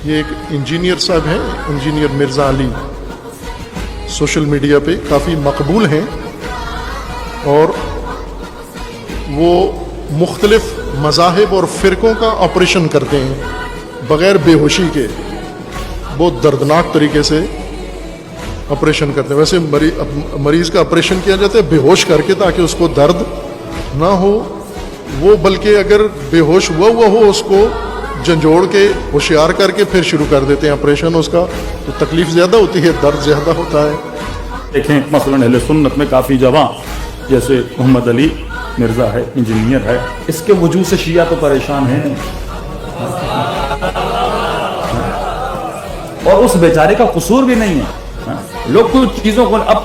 یہ ایک انجینئر صاحب ہیں, انجینئر مرزا علی, سوشل میڈیا پہ کافی مقبول ہیں, اور وہ مختلف مذاہب اور فرقوں کا آپریشن کرتے ہیں بغیر بے ہوشی کے, بہت دردناک طریقے سے آپریشن کرتے ہیں. ویسے مریض کا آپریشن کیا جاتا ہے بے ہوش کر کے تاکہ اس کو درد نہ ہو, وہ بلکہ اگر بے ہوش ہوا ہو اس کو جھنجھوڑ کے ہوشیار کر کے پھر شروع کر دیتے ہیں آپریشن اس کا, تو تکلیف زیادہ ہوتی ہے, درد زیادہ ہوتا ہے. دیکھیں مثلا اہل سنت میں کافی جوان جیسے محمد علی مرزا ہے, انجینئر ہے, اس کے وجود سے شیعہ تو پریشان ہیں, اور اس بیچارے کا قصور بھی نہیں ہے. لوگ کچھ چیزوں کو, اب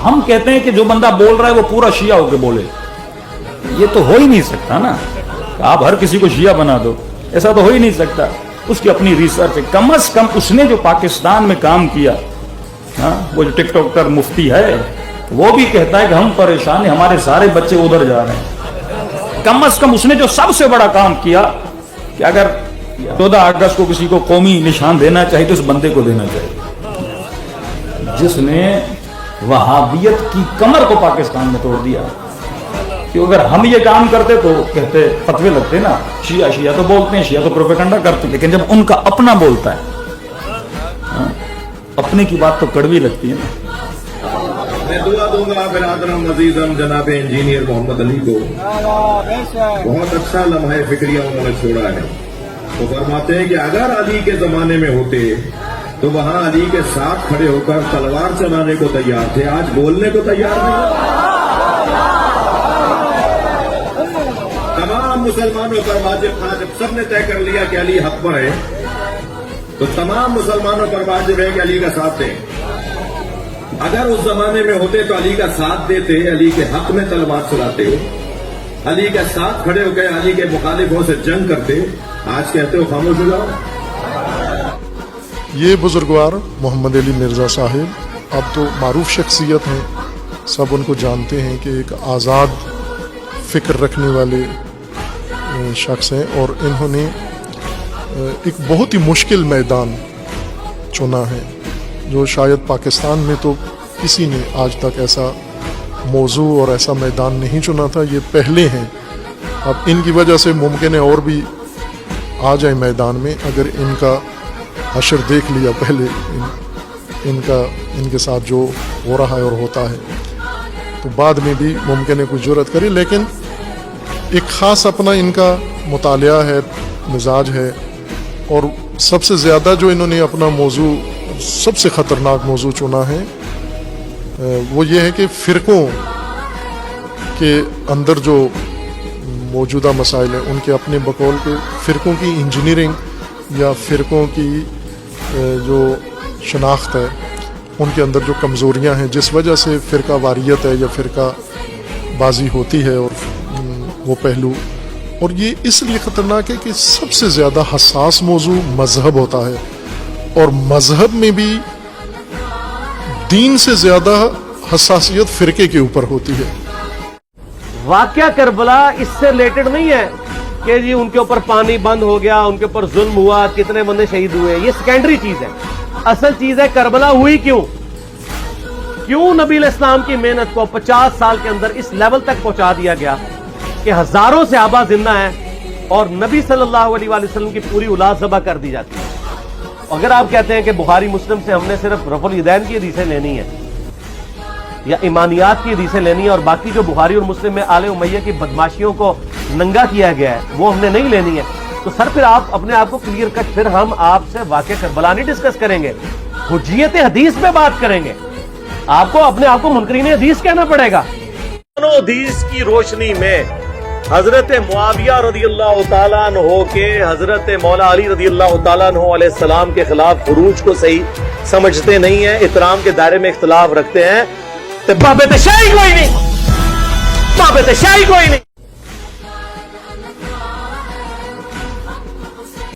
ہم کہتے ہیں کہ جو بندہ بول رہا ہے وہ پورا شیعہ ہو کے بولے, یہ تو ہو ہی نہیں سکتا نا. آپ ہر کسی کو شیعہ بنا دو, ایسا تو ہو ہی نہیں سکتا. اس کی اپنی ریسرچ ہے, کم از کم اس نے جو پاکستان میں کام کیا, وہ جو ٹک ٹاکر مفتی ہے وہ بھی کہتا ہے کہ ہم پریشان ہیں, ہمارے سارے بچے ادھر جا رہے ہیں. کم از کم اس نے جو سب سے بڑا کام کیا کہ اگر 14 اگست کو کسی کو قومی نشان دینا چاہیے تو اس بندے کو دینا چاہیے, جس نے وہابیت کی کمر کو پاکستان میں توڑ دیا. کہ اگر ہم یہ کام کرتے تو کہتے فتوے لگتے نا, شیعہ تو بولتے ہیں, شیعہ تو پروپیگنڈا کرتے, لیکن جب ان کا اپنا بولتا ہے, اپنے کی بات تو کڑوی لگتی ہے نا. میں دعا دوں گا برادرم عزیزم جناب انجینئر محمد علی کو, بہت اچھا لمحہ فکریہ انہوں نے چھوڑا ہے. وہ فرماتے ہیں کہ اگر علی کے زمانے میں ہوتے تو وہاں علی کے ساتھ کھڑے ہو کر تلوار چلانے کو تیار تھے, آج بولنے کو تیار نہیں. تمام مسلمانوں پر واجب تھا, جب سب نے طے کر لیا کہ علی حق پر ہے تو تمام مسلمانوں پر واجب ہے کہ علی کا ساتھ دیں. اگر اس زمانے میں ہوتے تو علی کا ساتھ دیتے, علی کے حق میں تلوار چلاتے, علی کے ساتھ کھڑے ہو کے علی کے مخالفوں سے جنگ کرتے. آج کہتے ہو خاموش ہو جاؤ. یہ بزرگوار محمد علی مرزا صاحب اب تو معروف شخصیت ہیں, سب ان کو جانتے ہیں کہ ایک آزاد فکر رکھنے والے شخص ہیں, اور انہوں نے ایک بہت ہی مشکل میدان چنا ہے جو شاید پاکستان میں تو کسی نے آج تک ایسا موضوع اور ایسا میدان نہیں چنا تھا. یہ پہلے ہیں. اب ان کی وجہ سے ممکن ہے اور بھی آ جائیں میدان میں, اگر ان کا حشر دیکھ لیا پہلے, ان کے ساتھ جو ہو رہا ہے اور ہوتا ہے, تو بعد میں بھی ممکن ہے کچھ جرأت کرے. لیکن ایک خاص اپنا ان کا مطالعہ ہے, مزاج ہے, اور سب سے زیادہ جو انہوں نے اپنا موضوع, سب سے خطرناک موضوع چنا ہے وہ یہ ہے کہ فرقوں کے اندر جو موجودہ مسائل ہیں ان کے اپنے بقول کے فرقوں کی انجینئرنگ یا فرقوں کی جو شناخت ہے, ان کے اندر جو کمزوریاں ہیں جس وجہ سے فرقہ واریت ہے یا فرقہ بازی ہوتی ہے, اور وہ پہلو, اور یہ اس لیے خطرناک ہے کہ سب سے زیادہ حساس موضوع مذہب ہوتا ہے, اور مذہب میں بھی دین سے زیادہ حساسیت فرقے کے اوپر ہوتی ہے. واقعہ کربلا اس سے ریلیٹڈ نہیں ہے کہ جی ان کے اوپر پانی بند ہو گیا, ان کے اوپر ظلم ہوا, کتنے بندے شہید ہوئے, یہ سیکنڈری چیز ہے. اصل چیز ہے کربلا ہوئی کیوں نبی علیہ السلام کی محنت کو 50 سال کے اندر اس لیول تک پہنچا دیا گیا کہ ہزاروں صحابہ زندہ ہیں اور نبی صلی اللہ علیہ وآلہ وسلم کی پوری اولاد ذبح کر دی جاتی ہے. اگر آپ کہتے ہیں کہ بخاری مسلم سے ہم نے صرف رفع الیدین کی حدیثیں لینی ہے یا ایمانیات کی حدیثیں لینی ہے, اور باقی جو بخاری اور مسلم میں آل امیہ کی بدماشیوں کو ننگا کیا گیا ہے وہ ہم نے نہیں لینی ہے, تو سر پھر آپ اپنے آپ کو کلیئر کٹ, پھر ہم آپ سے واقعہ کربلا نہیں ڈسکس کریں گے, حجیت حدیث پہ بات کریں گے. آپ کو اپنے آپ کو منکرین حدیث کہنا پڑے گا. دونوں حدیث کی روشنی میں حضرت معاویہ رضی اللہ تعالیٰ عنہ کے حضرت مولا علی رضی اللہ تعالیٰ عنہ علیہ السلام کے خلاف خروج کو صحیح سمجھتے نہیں ہیں, احترام کے دائرے میں اختلاف رکھتے ہیں. بابت شاہی کوئی نہیں.